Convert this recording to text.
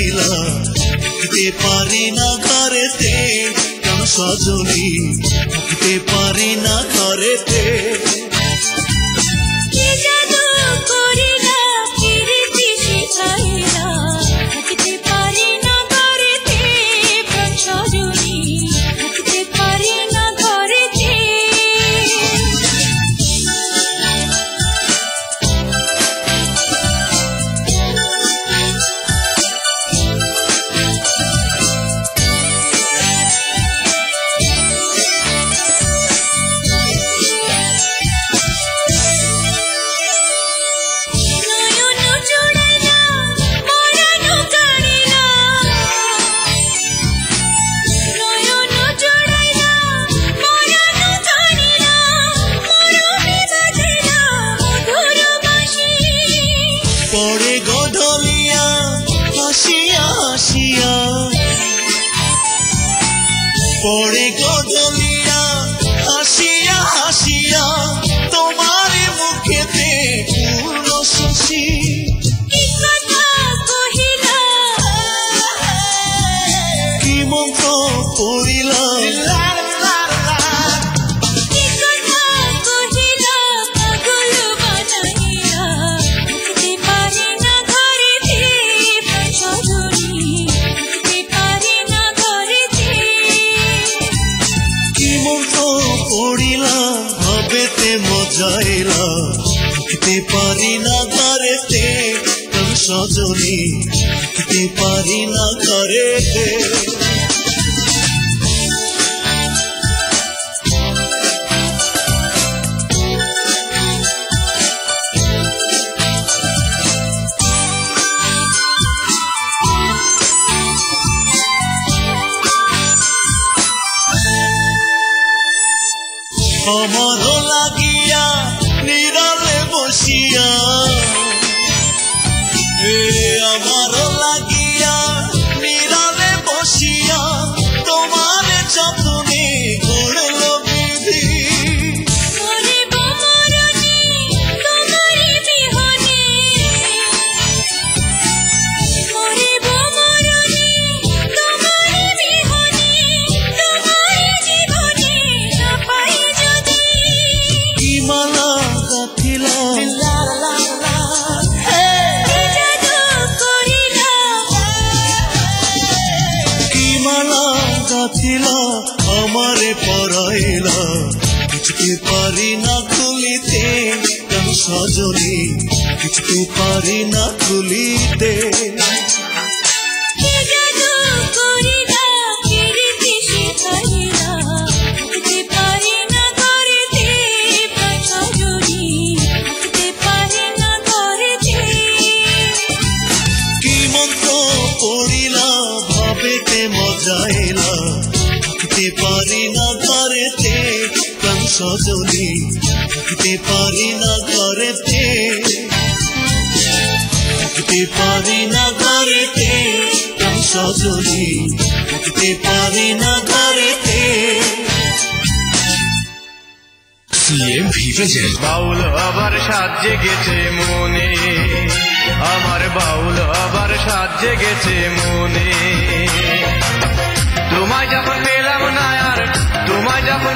মজাইলা থাকতে পারি না ঘরেতে কেন সজনী থাকতে পারি না ঘরেতে পরে গধলিয়া হাসিয়া হাসিয়া পরে গধলিয়া হাসিয়া হাসিয়া তোমার মুখেতে পূর্ণ শশী কি মন্ত্র পড়িলা মজাইলা থাকতে পারি না ঘরেতে কেন সজনী থাকতে পারি না ঘরেতে আমার লাগিয়া নিরালে বসিয়া আমার লাগিয়া নিরালে বসিয়া তোমার যতনে গড়ল বিধি আমারে পরাইলা কিছুতে পারি না খুলিতে কেন সজনী কিছুতে পারি না খুলিতে কি মন্ত্র পড়িলা ভাবেতে মজাইলা থাকতে পারি না ঘরেতে কেন সজনী থাকতে পারি না ঘরেতে থাকতে পারি না ঘরেতে কেন সজনী থাকতে পারি না ঘরেতে সিএমভি প্রেজেন্ট বাউল আবার সাজে গেছে মনে আমার বাউল আবার সাজে গেছে মনে তোমায় যখন পেলাম না আর তোমায় যখন